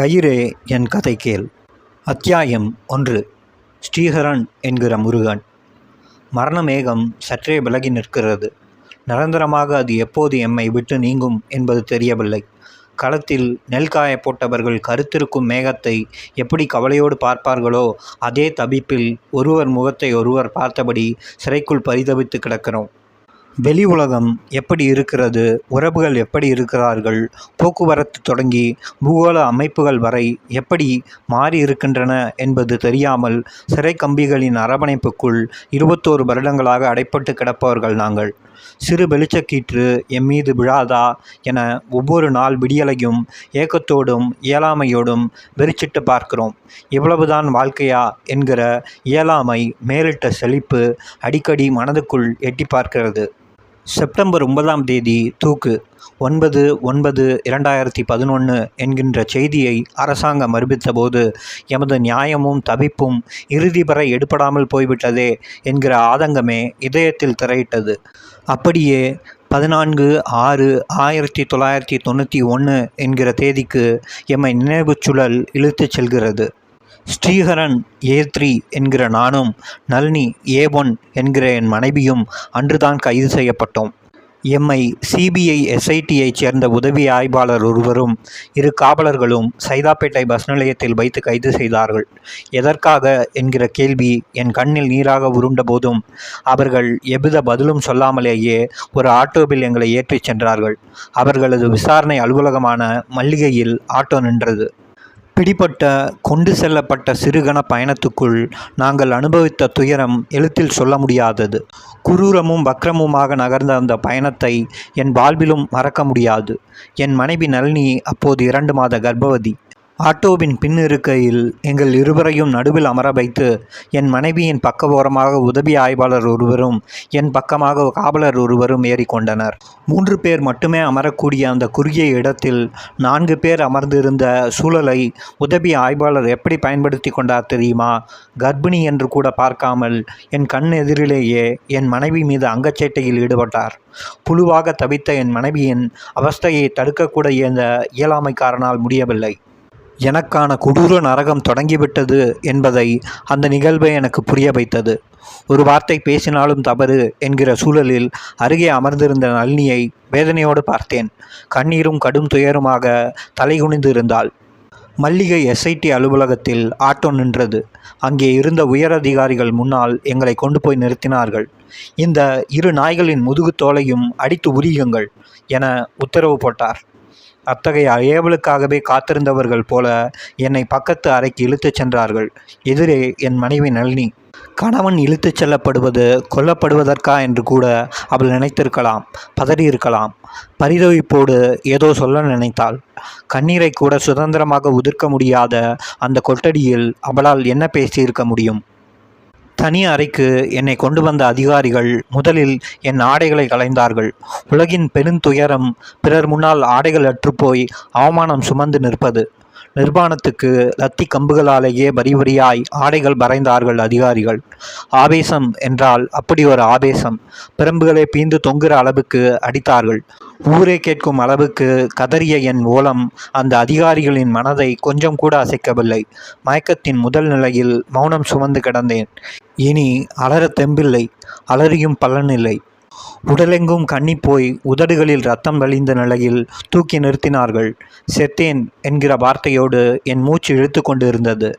கயிறே என் கதை கேள். அத்தியாயம் 1. ஸ்ரீஹரன் என்கிற முருகன். மரணமேகம் சற்றே விலகி நிற்கிறது. நிரந்தரமாக அது எப்போது எம்மை விட்டு நீங்கும் என்பது தெரியவில்லை. களத்தில் நெல் காய போட்டவர்கள் கருத்திருக்கும் மேகத்தை எப்படி கவலையோடு பார்ப்பார்களோ அதே தவிப்பில் ஒருவர் முகத்தை ஒருவர் பார்த்தபடி சிறைக்குள் பரிதவித்து கிடக்கிறோம். வெளி உலகம் எப்படி இருக்கிறது, உறவுகள் எப்படி இருக்கிறார்கள், போக்குவரத்து தொடங்கி பூகோள அமைப்புகள் வரை எப்படி மாறி இருக்கின்றன என்பது தெரியாமல் சிறை கம்பிகளின் அரவணைப்புக்குள் 21 வருடங்களாக அடைப்பட்டு கிடப்பவர்கள் நாங்கள். சிறு வெளிச்சக்கீற்று எம்மீது விழாதா என ஒவ்வொரு நாள் விடியலையும் ஏக்கத்தோடும் இயலாமையோடும் வெறிச்சிட்டு பார்க்கிறோம். இவ்வளவுதான் வாழ்க்கையா என்கிற இயலாமை மேலிட்ட செழிப்பு அடிக்கடி மனதுக்குள் எட்டி பார்க்கிறது. செப்டம்பர் 9ஆம் தேதி தூக்கு 9/9/2011 என்கின்ற செய்தியை அரசாங்கம் அறிவித்தபோது எமது நியாயமும் தவிப்பும் இறுதி வரை எடுபடாமல் போய்விட்டதே என்கிற ஆதங்கமே இதயத்தில் திரையிட்டது. அப்படியே 14/6/1991 என்கிற தேதிக்கு எம்மை நினைவுச் சுழல் இழுத்துச் செல்கிறது. ஸ்ரீஹரன் A3 என்கிற நானும் நளினி A1 என்கிற என் மனைவியும் அன்றுதான் கைது செய்யப்பட்டோம். எம்மை CBI SITயைச் சேர்ந்த உதவி ஆய்வாளர் ஒருவரும் 2 காவலர்களும் சைதாப்பேட்டை பஸ் நிலையத்தில் வைத்து கைது செய்தார்கள். எதற்காக என்கிற கேள்வி என் கண்ணில் நீராக உருண்ட போதும் அவர்கள் எவ்வித பதிலும் சொல்லாமலேயே ஒரு ஆட்டோவில் எங்களை ஏற்றிச் சென்றார்கள். அவர்களது விசாரணை அலுவலகமான மல்லிகையில் ஆட்டோ நின்றது. பிடிபட்ட கொண்டு செல்லப்பட்ட சிறுகண பயணத்துக்குள் நாங்கள் அனுபவித்த துயரம் எழுத்தில் சொல்ல முடியாதது. குரூரமும் வக்ரமுமாக நகர்ந்த அந்த பயணத்தை என் வாழ்விலும் மறக்க முடியாது. என் மனைவி நளினி அப்போது 2 மாத கர்ப்பவதி. ஆட்டோவின் பின் இருக்கையில் எங்கள் இருவரையும் நடுவில் அமர வைத்து என் மனைவியின் பக்கவோரமாக உதவி ஆய்வாளர் ஒருவரும் என் பக்கமாக காவலர் ஒருவரும் ஏறிக்கொண்டனர். 3 பேர் மட்டுமே அமரக்கூடிய அந்த குறுகிய இடத்தில் 4 பேர் அமர்ந்திருந்த சூழலை உதவி ஆய்வாளர் எப்படி பயன்படுத்தி கொண்டார் தெரியுமா? கர்ப்பிணி என்று கூட பார்க்காமல் என் கண் எதிரிலேயே என் மனைவி மீது அங்கச்சேட்டையில் ஈடுபட்டார். புழுவாக தவித்த என் மனைவியின் அவஸ்தையை தடுக்கக்கூட இயலாமைக்காரனால் முடியவில்லை. எனக்கான கொடூர நரகம் தொடங்கிவிட்டது என்பதை அந்த நிகழ்வை எனக்கு புரிய வைத்தது. ஒரு வார்த்தை பேசினாலும் தவறு என்கிற சூழலில் அருகே அமர்ந்திருந்த நளினியை வேதனையோடு பார்த்தேன். கண்ணீரும் கடும் துயருமாக தலைகுனிந்து இருந்தாள். மல்லிகை SIT அலுவலகத்தில் ஆட்டோ நின்றது. அங்கே இருந்த உயரதிகாரிகள் முன்னால் எங்களை கொண்டு போய் நிறுத்தினார்கள். இந்த 2 நாய்களின் முதுகு தோலையும் அடித்து உரியுங்கள் என உத்தரவு போட்டார். அத்தகைய ஏவலுக்காகவே காத்திருந்தவர்கள் போல என்னை பக்கத்து அறைக்கு இழுத்துச் சென்றார்கள். எதிரே என் மனைவி நளினி. கணவன் இழுத்துச் செல்லப்படுவது கொல்லப்படுவதற்கா என்று கூட அவள் நினைத்திருக்கலாம், பதறியிருக்கலாம். பரிதவிப்போடு ஏதோ சொல்ல நினைத்தாள். கண்ணீரை கூட சுதந்திரமாக உதிர்க்க முடியாத அந்த கொட்டடியில் அவளால் என்ன பேசியிருக்க முடியும்? தனி அறைக்கு என்னை கொண்டு வந்த அதிகாரிகள் முதலில் என் ஆடைகளை களைந்தார்கள். உலகின் பெருந்துயரம் பிறர் முன்னால் ஆடைகள் அற்றுப்போய் அவமானம் சுமந்து நிற்பது. நிர்வாணத்துக்கு லத்தி கம்புகளாலேயே வரி வரியாய் ஆடைகள் வரைந்தார்கள் அதிகாரிகள். ஆவேசம் என்றால் அப்படி ஒரு ஆவேசம். பிரம்புகளை பீந்து தொங்குகிற அளவுக்கு அடித்தார்கள். ஊரே கேட்கும் அளவுக்கு கதறிய என் ஓலம் அந்த அதிகாரிகளின் மனதை கொஞ்சம் கூட அசைக்கவில்லை. மயக்கத்தின் முதல் நிலையில் மௌனம் சுமந்து கிடந்தேன். இனி அலற தெம்பில்லை, அலறியும் பலனில்லை. உடலெங்கும் கண்ணி போய் உதடுகளில் ரத்தம் வழிந்த நிலையில் தூக்கி நிறுத்தினார்கள். செத்தேன் என்கிற வார்த்தையோடு என் மூச்சு இழுத்து கொண்டு இருந்தது.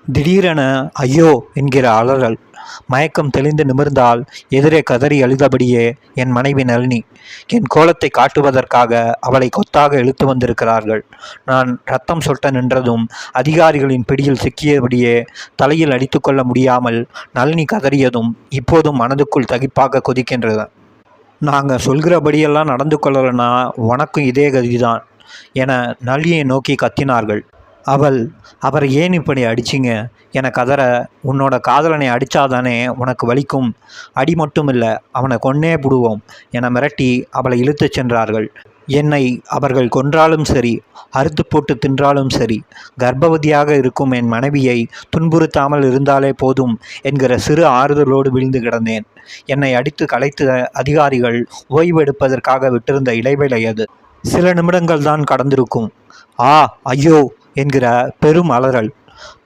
திடீரென ஐயோ என்கிற அலறல். மயக்கம் தெளிந்து நிமிர்ந்தால் எதிரே கதறி அழுதபடியே என் மனைவி நளினி. என் கோலத்தை காட்டுவதற்காக அவளை கொத்தாக இழுத்து வந்திருக்கிறார்கள். நான் ரத்தம் சொட்ட நின்றதும் அதிகாரிகளின் பிடியில் சிக்கியபடியே தலையில் அடித்து கொள்ள முடியாமல் நளினி கதறியதும் இப்போதும் மனதுக்குள் தகிப்பாக கொதிக்கின்றது. நாங்கள் சொல்கிறபடியெல்லாம் நடந்து கொள்ளலைன்னா உனக்கும் இதே கதிதான் என நளினியை நோக்கி கத்தினார்கள். அவரை ஏன் இப்படி அடிச்சிங்க என கதற, உன்னோட காதலனை அடித்தாதானே உனக்கு வலிக்கும், அடி மட்டும் இல்லை அவனை கொன்னே புடுவோம் என மிரட்டி அவளை இழுத்துச் சென்றார்கள். என்னை அவர்கள் கொன்றாலும் சரி, அறுத்து போட்டு தின்றாலும் சரி, கர்ப்பவதியாக இருக்கும் என் மனைவியை துன்புறுத்தாமல் இருந்தாலே போதும் என்கிற சிறு ஆறுதலோடு விழுந்து கிடந்தேன். என்னை அடித்து கலைத்த அதிகாரிகள் ஓய்வெடுப்பதற்காக விட்டிருந்த இடைவேளை அது. சில நிமிடங்கள் தான் கடந்திருக்கும். ஐயோ என்கிற பெரும் அலறல்.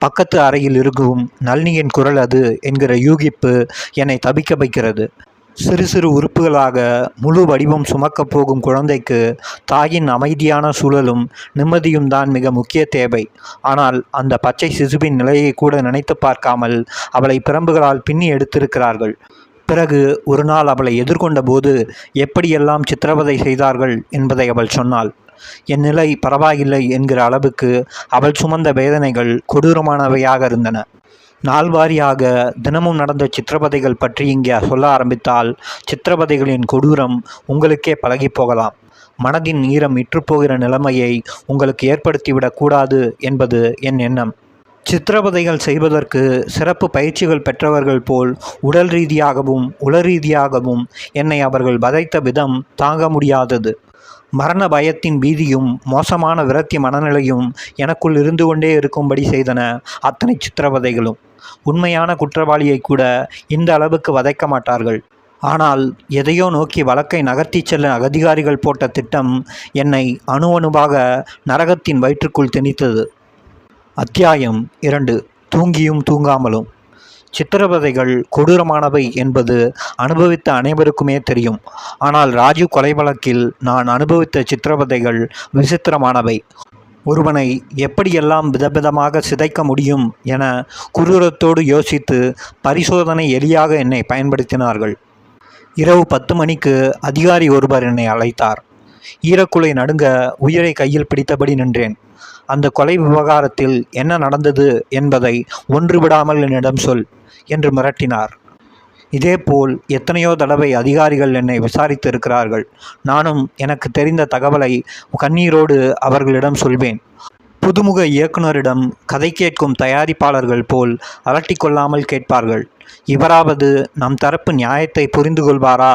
பக்கத்து அறையில் இருக்கும் நளினியின் குரல் அது என்கிற யூகிப்பு என்னை தபிக்க வைக்கிறது. சிறு சிறு உறுப்புகளாக முழு வடிவம் சுமக்கப் போகும் குழந்தைக்கு தாயின் அமைதியான சூழலும் நிம்மதியும் தான் மிக முக்கிய தேவை. ஆனால் அந்த பச்சை சிசுவின் நிலையை கூட நினைத்து பார்க்காமல் அவளை பிரம்புகளால் பின்னி எடுத்திருக்கிறார்கள். பிறகு ஒரு நாள் அவளை எதிர்கொண்ட போது எப்படியெல்லாம் சித்திரவதை செய்தார்கள் என்பதை அவள் சொன்னாள். என் நிலை பரவாயில்லை என்கிற அளவுக்கு அவள் சுமந்த வேதனைகள் கொடூரமானவையாக இருந்தன. நாள்வாரியாக தினமும் நடந்த சித்திரவதைகள் பற்றி இங்கே சொல்ல ஆரம்பித்தால் சித்திரவதைகளின் கொடூரம் உங்களுக்கே பழகி போகலாம். மனதின் ஈரம் இற்றுப்போகிற நிலைமையை உங்களுக்கு ஏற்படுத்திவிடக்கூடாது என்பது என் எண்ணம். சித்திரவதைகள் செய்வதற்கு சிறப்பு பயிற்சிகள் பெற்றவர்கள் போல் உடல் ரீதியாகவும் உளரீதியாகவும் என்னை அவர்கள் வதைத்த விதம் தாங்க முடியாதது. மரண பயத்தின் பீதியும் மோசமான விரக்தி மனநிலையும் எனக்குள் இருந்து கொண்டே இருக்கும்படி செய்தன அத்தனை சித்திரவதைகளும். உண்மையான குற்றவாளியை கூட இந்த அளவுக்கு வதைக்க மாட்டார்கள். ஆனால் எதையோ நோக்கி வழக்கை நகர்த்தி செல்ல அதிகாரிகள் போட்ட திட்டம் என்னை அணு அணுவாக நரகத்தின் வயிற்றுக்குள் திணித்தது. அத்தியாயம் 2. தூங்கியும் தூங்காமலும். சித்திரவதைகள் கொடூரமானவை என்பது அனுபவித்த அனைவருக்குமே தெரியும். ஆனால் ராஜீவ் கொலை வழக்கில் நான் அனுபவித்த சித்திரவதைகள் விசித்திரமானவை. ஒருவனை எப்படியெல்லாம் விதவிதமாக சிதைக்க முடியும் என குரூரத்தோடு யோசித்து பரிசோதனை எலியாக என்னை பயன்படுத்தினார்கள். இரவு 10 மணிக்கு அதிகாரி ஒருவர் என்னை அழைத்தார். ஈரக்குலை நடுங்க உயிரை கையில் பிடித்தபடி நின்றேன். அந்த கொலை விவகாரத்தில் என்ன நடந்தது என்பதை ஒன்றுவிடாமல் என்னிடம் சொல் என்று மிரட்டினார். இதேபோல் எத்தனையோ தடவை அதிகாரிகள் என்னை விசாரித்து இருக்கிறார்கள். நானும் எனக்கு தெரிந்த தகவலை கண்ணீரோடு அவர்களிடம் சொல்வேன். புதுமுக இயக்குனரிடம் கதை கேட்கும் தயாரிப்பாளர்கள் போல் அலட்டிக்கொள்ளாமல் கேட்பார்கள். இவராவது நம் தரப்பு நியாயத்தை புரிந்து கொள்வாரா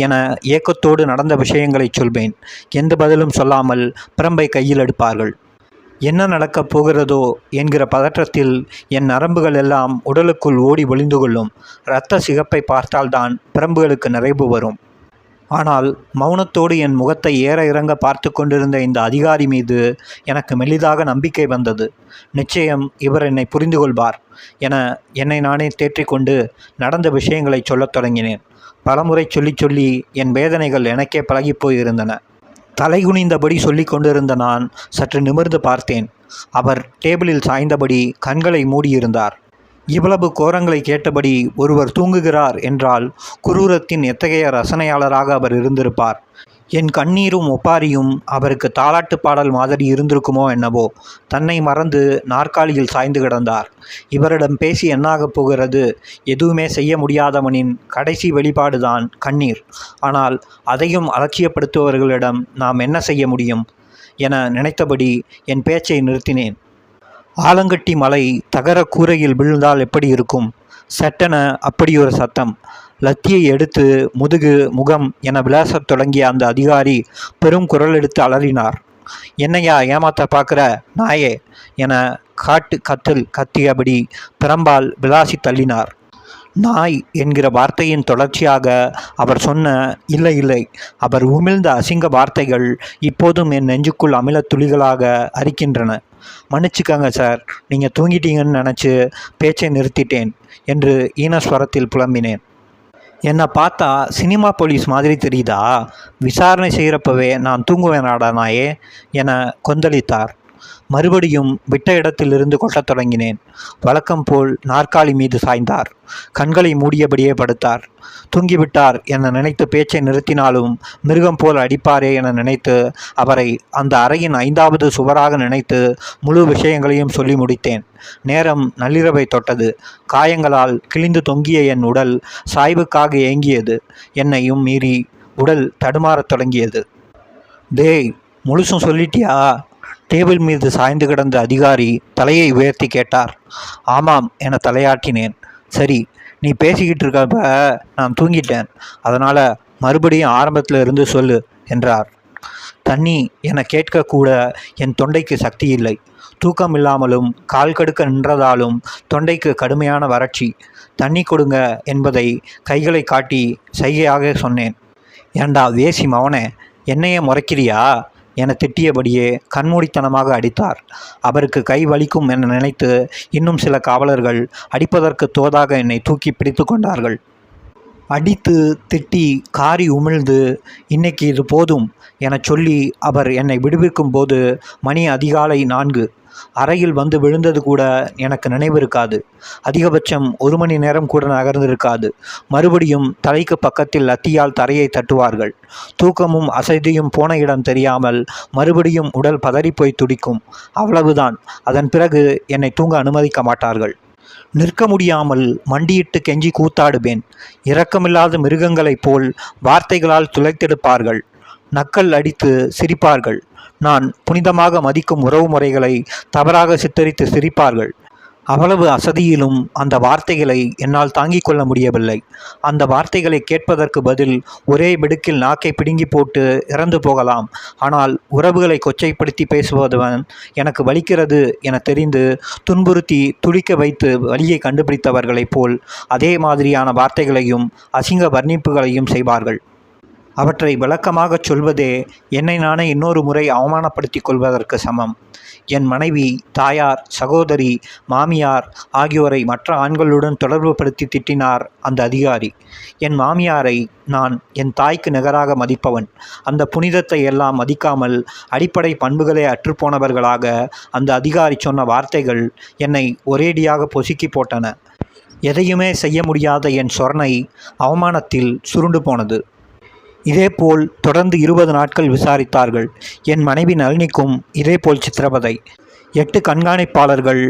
என ஏக்கத்தோடு நடந்த விஷயங்களை சொல்வேன். எந்த பதிலும் சொல்லாமல் பிரம்பை கையில் எடுப்பார்கள். என்ன நடக்கப் போகிறதோ என்கிற பதற்றத்தில் என் நரம்புகள் எல்லாம் உடலுக்குள் ஓடி ஒளிந்து கொள்ளும். இரத்த சிகப்பை பார்த்தால்தான் பிரம்புகளுக்கு நிறைவு வரும். ஆனால் மௌனத்தோடு என் முகத்தை ஏற இறங்க பார்த்து கொண்டிருந்த இந்த அதிகாரி மீது எனக்கு மெலிதாக நம்பிக்கை வந்தது. நிச்சயம் இவர் என்னை புரிந்து கொள்வார் என என்னை நானே தேற்றிக்கொண்டு நடந்த விஷயங்களை சொல்லத் தொடங்கினேன். பலமுறை சொல்லி என் வேதனைகள் எனக்கே பழகிப்போயிருந்தன. தலைகுனிந்தபடி சொல்லி கொண்டிருந்த நான் சற்று நிமிர்ந்து பார்த்தேன். அவர் டேபிளில் சாய்ந்தபடி கண்களை மூடியிருந்தார். இவ்வளவு கோரங்களை கேட்டபடி ஒருவர் தூங்குகிறார் என்றால் குரூரத்தின் எத்தகைய ரசனையாளராக அவர் இருந்திருப்பார். என் கண்ணீரும் ஒப்பாரியும் அவருக்கு தாலாட்டு பாடல் மாதிரி இருந்திருக்குமோ என்னவோ. தன்னை மறந்து நாற்காலியில் சாய்ந்து கிடந்தார். இவரிடம் பேசி என்னாகப் போகிறது? எதுவுமே செய்ய முடியாதவனின் கடைசி வெளிப்பாடுதான் கண்ணீர். ஆனால் அதையும் அலட்சியப்படுத்துபவர்களிடம் நாம் என்ன செய்ய முடியும் என நினைத்தபடி என் பேச்சை நிறுத்தினேன். ஆலங்கட்டி மலை தகர கூரையில் விழுந்தால் எப்படி இருக்கும்? சட்டென அப்படியொரு சத்தம். லத்தியை எடுத்து முதுகு முகம் என விளாசத் தொடங்கிய அந்த அதிகாரி பெரும் குரல் எடுத்து அலறினார். என்னையா ஏமாத்த பார்க்குற நாயே என கத்தியபடி பிரம்பால் விளாசி தள்ளினார். நாய் என்கிற வார்த்தையின் தொடர்ச்சியாக அவர் சொன்ன இல்லை அவர் உமிழ்ந்த அசிங்க வார்த்தைகள் இப்போதும் என் நெஞ்சுக்குள் அமில துளிகளாக அரிக்கின்றன. மன்னிச்சுக்கங்க சார், நீங்கள் தூங்கிட்டீங்கன்னு நினச்சி பேச்சை நிறுத்திட்டேன் என்று ஈனஸ்வரத்தில் புலம்பினேன். என்னை பார்த்தா சினிமா போலீஸ் மாதிரி தெரியுதா? விசாரணை செய்கிறப்பவே நான் தூங்குவேனாடா நாயே என கொந்தளித்தார். மறுபடியும் விட்ட இடத்திலிருந்து கொட்டத் தொடங்கினேன். வழக்கம் போல் நாற்காலி மீது சாய்ந்தார். கண்களை மூடியபடியே படுத்தார். தூங்கிவிட்டார் என நினைத்து பேச்சை நிறுத்தினாலும் மிருகம் போல் அடிப்பாரே என நினைத்து அவரை அந்த அறையின் 5வது சுவராக நினைத்து முழு விஷயங்களையும் சொல்லி முடித்தேன். நேரம் நள்ளிரவை தொட்டது. காயங்களால் கிழிந்து தொங்கிய என் உடல் சாய்வுக்காக ஏங்கியது. என்னையும் மீறி உடல் தடுமாறத் தொடங்கியது. டேய், முழுசும் சொல்லிட்டியா? டேபிள் மீது சாய்ந்து கிடந்த அதிகாரி தலையை உயர்த்தி கேட்டார். ஆமாம் என தலையாட்டினேன். சரி, நீ பேசிக்கிட்டு இருக்கப்ப நான் தூங்கிட்டேன், அதனால் மறுபடியும் ஆரம்பத்தில் இருந்து சொல்லு என்றார். தண்ணி என கேட்கக்கூட என் தொண்டைக்கு சக்தி இல்லை. தூக்கம் இல்லாமலும் கால் கடுக்க நின்றதாலும் தொண்டைக்கு கடுமையான வறட்சி. தண்ணி கொடுங்க என்பதை கைகளை காட்டி சைகையாக சொன்னேன். ஏண்டா வேசி மவனே, என்னையே முறைக்கிறியா? என திட்டியபடியே கண்மூடித்தனமாக அடித்தார். அவருக்கு கை வலிக்கும் என நினைத்து இன்னும் சில காவலர்கள் அடிப்பதற்கு தோதாக என்னை தூக்கி பிடித்து கொண்டார்கள். அடித்து திட்டி காரி உமிழ்ந்து இன்னைக்கு இது போதும் எனச் சொல்லி அவர் என்னை விடுவிக்கும் போது மணி அதிகாலை 4. அறையில் வந்து விழுந்தது கூட எனக்கு நினைவிருக்காது. அதிகபட்சம் 1 மணி நேரம் கூட நகர்ந்திருக்காது. மறுபடியும் தலைக்கு பக்கத்தில் லத்தியால் தரையை தட்டுவார்கள். தூக்கமும் அசதியும் போன இடம் தெரியாமல் மறுபடியும் உடல் பதறிப்போய் துடிக்கும். அவ்வளவுதான். அதன் பிறகு என்னை தூங்க அனுமதிக்க மாட்டார்கள். நிற்க முடியாமல் மண்டியிட்டு கெஞ்சி கூத்தாடுவேன். இரக்கமில்லாத மிருகங்களைப் போல் வார்த்தைகளால் துளைத்தெடுப்பார்கள். நக்கல் அடித்து சிரிப்பார்கள். நான் புனிதமாக மதிக்கும் உறவு முறைகளை தவறாக சித்தரித்து சிரிப்பார்கள். அவ்வளவு அசதியிலும் அந்த வார்த்தைகளை என்னால் தாங்கிக் கொள்ள முடியவில்லை. அந்த வார்த்தைகளை கேட்பதற்கு பதில் ஒரே வெடுக்கில் நாக்கை பிடுங்கி போட்டு இறந்து போகலாம். ஆனால் உறவுகளை கொச்சைப்படுத்தி பேசுவதவன் எனக்கு வலிக்கிறது என தெரிந்து துன்புறுத்தி துடிக்க வைத்து வலியை கண்டுபிடித்தவர்களைப் போல் அதே மாதிரியான வார்த்தைகளையும் அசிங்க வர்ணிப்புகளையும் செய்வார்கள். அவற்றை விளக்கமாகச் சொல்வதே என்னை நானே இன்னொரு முறை அவமானப்படுத்திக் கொள்வதற்கு சமம். என் மனைவி, தாயார், சகோதரி, மாமியார் ஆகியோரை மற்ற ஆண்களுடன் தொடர்பு படுத்தி திட்டினார் அந்த அதிகாரி. என் மாமியாரை நான் என் தாய்க்கு நிகராக மதிப்பவன். அந்த புனிதத்தை எல்லாம் மதிக்காமல் அடிப்படை பண்புகளே அற்றுப்போனவர்களாக அந்த அதிகாரி சொன்ன வார்த்தைகள் என்னை ஒரேடியாக பொசுக்கி போட்டன. எதையுமே செய்ய முடியாத என் சொர்ணை அவமானத்தில் சுருண்டு போனது. இதேபோல் தொடர்ந்து 20 நாட்கள் விசாரித்தார்கள். என் மனைவி நளினிக்கும் இதேபோல் சித்திரவதை. 8 கண்காணிப்பாளர்கள்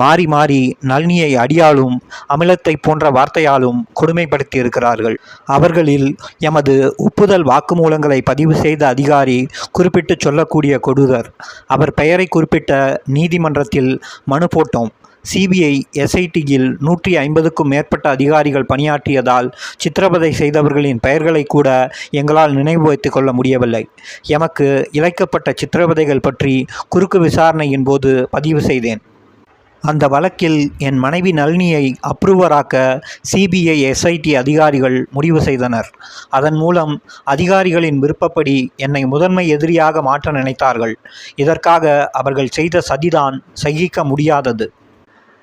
மாறி மாறி நளினியை அடியாலும் அமிலத்தை போன்ற வார்த்தையாலும் கொடுமைப்படுத்தி இருக்கிறார்கள். அவர்களில் எமது ஒப்புதல் வாக்குமூலங்களை பதிவு செய்த அதிகாரி குறிப்பிட்டு சொல்லக்கூடிய கொடூரர். அவர் பெயரை குறிப்பிட்ட நீதிமன்றத்தில் மனு போட்டோம். சிபிஐ எஸ்ஐடியில் 150க்கும் மேற்பட்ட அதிகாரிகள் பணியாற்றியதால் சித்திரவதை செய்தவர்களின் பெயர்களை கூட எங்களால் நினைவு வைத்துக் கொள்ள முடியவில்லை. எமக்கு இழைக்கப்பட்ட சித்திரவதைகள் பற்றி குறுக்கு விசாரணையின் போது பதிவு செய்தேன். அந்த வழக்கில் என் மனைவி நளினியை அப்ரூவராக்க சிபிஐ எஸ்ஐடி அதிகாரிகள் முடிவு செய்தனர். அதன் மூலம் அதிகாரிகளின் விருப்பப்படி என்னை முதன்மை எதிரியாக மாற்ற நினைத்தார்கள். இதற்காக அவர்கள் செய்த சதிதான் சகிக்க முடியாதது.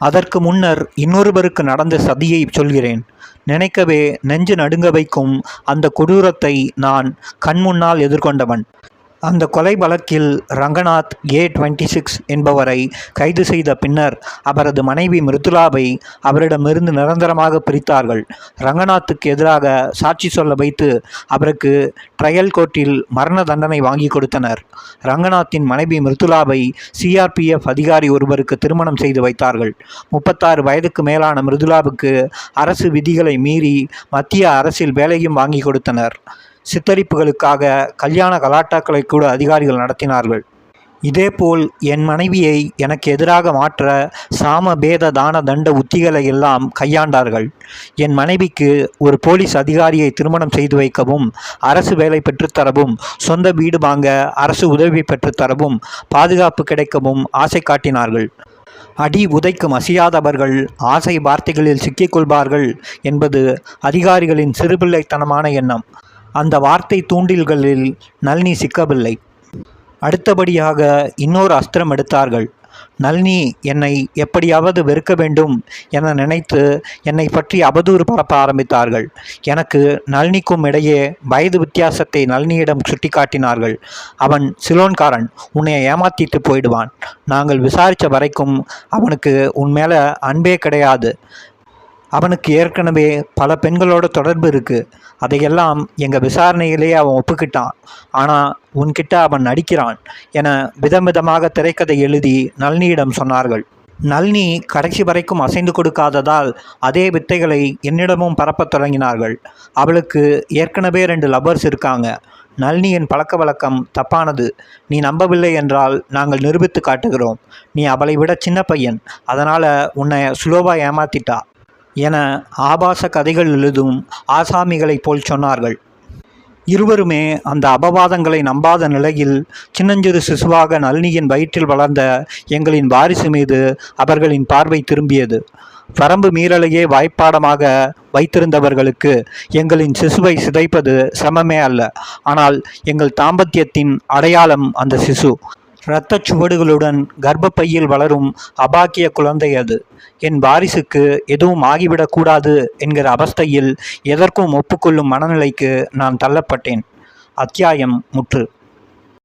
அதற்கு முன்னர் இன்னொருவருக்கு நடந்த சதியை சொல்கிறேன். நினைக்கவே நெஞ்சு நடுங்க வைக்கும் அந்த கொடூரத்தை நான் கண்முன்னால் எதிர்கொண்டவன். அந்த கொலை வழக்கில் ரங்கநாத் A26 என்பவரை கைது செய்த பின்னர் அவரது மனைவி மிருதுளாவை அவரிடமிருந்து நிரந்தரமாக பிரித்தார்கள். ரங்கநாத்துக்கு எதிராக சாட்சி சொல்ல வைத்து அவருக்கு ட்ரையல் கோர்ட்டில் மரண தண்டனை வாங்கி கொடுத்தனர். ரங்கநாத்தின் மனைவி மிருதுளாவை CRPF அதிகாரி ஒருவருக்கு திருமணம் செய்து வைத்தார்கள். 36 வயதுக்கு மேலான மிருதுளாவுக்கு அரசு விதிகளை மீறி மத்திய அரசில் வேலையும் வாங்கி கொடுத்தனர். சித்தரிப்புகளுக்காக கல்யாண கலாட்டாக்களை கூட அதிகாரிகள் நடத்தினார்கள். இதேபோல் என் மனைவியை எனக்கு எதிராக மாற்ற சாம பேத தான தண்ட உத்திகளை எல்லாம் கையாண்டார்கள். என் மனைவிக்கு ஒரு போலீஸ் அதிகாரியை திருமணம் செய்து வைக்கவும், அரசு வேலை பெற்றுத்தரவும், சொந்த வீடு வாங்க அரசு உதவி பெற்றுத்தரவும், பாதுகாப்பு கிடைக்கவும் ஆசை காட்டினார்கள். அடி உதைக்கு மசியாதவர்கள் ஆசை வார்த்தைகளில் சிக்கிக்கொள்வார்கள் என்பது அதிகாரிகளின் சிறுபிள்ளைத்தனமான எண்ணம். அந்த வார்த்தை தூண்டில்களில் நளினி சிக்கவில்லை. அடுத்தபடியாக இன்னொரு அஸ்திரம் எடுத்தார்கள். நளினி என்னை எப்படியாவது வெறுக்க வேண்டும் என நினைத்து என்னை பற்றி அவதூறு பரப்ப ஆரம்பித்தார்கள். எனக்கு நளினிக்கும் இடையே வயது வித்தியாசத்தை நளினியிடம் சுட்டிக்காட்டினார்கள். அவன் சிலோன்காரன், உன்னை ஏமாத்திட்டு போயிடுவான். நாங்கள் விசாரித்த வரைக்கும் அவனுக்கு உன் மேலே அன்பே கிடையாது. அவனுக்கு ஏற்கனவே பல பெண்களோட தொடர்பு இருக்குது. அதையெல்லாம் எங்கள் விசாரணையிலேயே அவன் ஒப்புக்கிட்டான். ஆனால் உன்கிட்ட அவன் நடிக்கிறான் என விதவிதமாக திரைக்கதை எழுதி நளினியிடம் சொன்னார்கள். நளினி கடைசி வரைக்கும் அசைந்து கொடுக்காததால் அதே வித்தைகளை என்னிடமும் பரப்பத் தொடங்கினார்கள். அவளுக்கு ஏற்கனவே 2 லவ்வர்ஸ் இருக்காங்க. நளினியின் பழக்க வழக்கம் தப்பானது. நீ நம்பவில்லை என்றால் நாங்கள் நிரூபித்து காட்டுகிறோம். நீ அவளை விட சின்ன பையன், அதனால் உன்னை சுலோவாக ஏமாத்திட்டா என ஆபாச கதைகள் எழுதும் ஆசாமிகளைப் போல் சொன்னார்கள். இருவருமே அந்த அபவாதங்களை நம்பாத நிலையில் சின்னஞ்சிறு சிசுவாக நளினியின் வயிற்றில் வளர்ந்த எங்களின் வாரிசு மீது அவர்களின் பார்வை திரும்பியது. வரம்பு மீறலையே வாய்ப்பாடமாக வைத்திருந்தவர்களுக்கு எங்களின் சிசுவை சிதைப்பது சிரமமே அல்ல. ஆனால் எங்கள் தாம்பத்தியத்தின் அடையாளம் அந்த சிசு. இரத்தச் சுவடுகளுடன் கர்ப்பப்பையில் வளரும் அபாக்கிய குழந்தை அது. என் வாரிசுக்கு எதுவும் ஆகிவிடக்கூடாது என்கிற அவஸ்தையில் எதற்கும் ஒப்புக்கொள்ளும் மனநிலைக்கு நான் தள்ளப்பட்டேன். அத்தியாயம் முற்று.